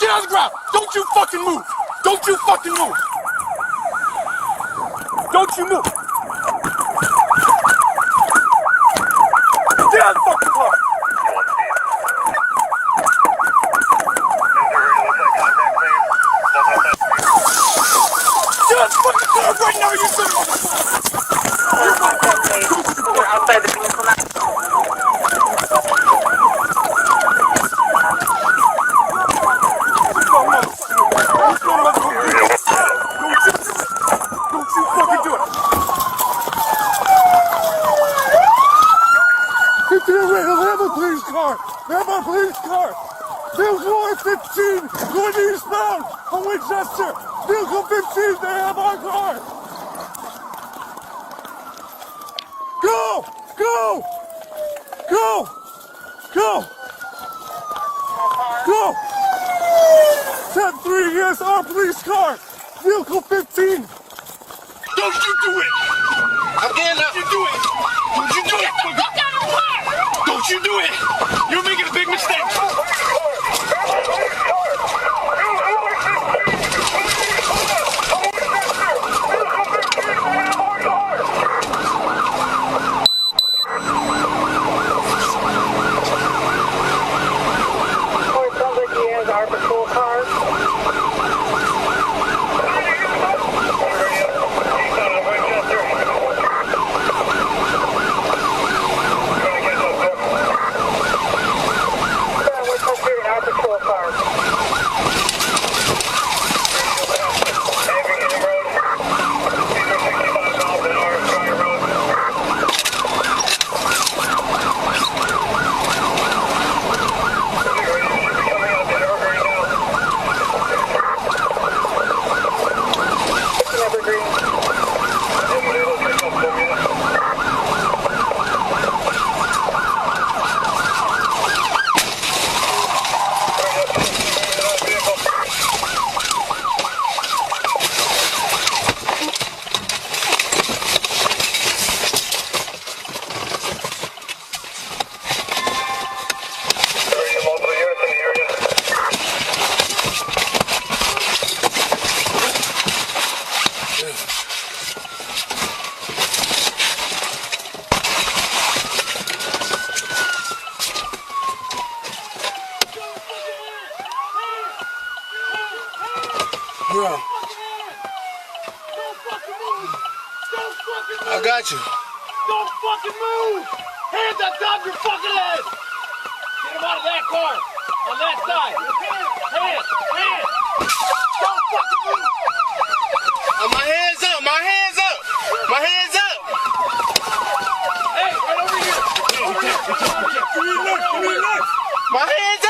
Get on the ground! Don't you fucking move! Don't you fucking move! Don't you move! Get out of the fucking car! Get out of the fucking car right now, you son of a... We're outside the vehicle now. Don't you fucking do it! Get to the right, I'll have a police car! Have a police car! Vehicle 15 going eastbound on Winchester! Vehicle 15, they have our car! Go! Go! Go! Go! Go! 10-3, yes, our police car! Vehicle 15! Don't you do it! I'm getting up. Don't you do it! Don't you do it! Get the fuck out of the car! Don't you do it! You're making a big mistake! Our patrol cars. Our patrol cars. Bro, I got you. Don't fucking move! Hands on top of your fucking head! Get him out of that car! On that side! Hands! Hands! Don't fucking move! My hands up! My hands up! My hands up! Hey, right over here! Over here! Give me a knife! Give me a knife! My hands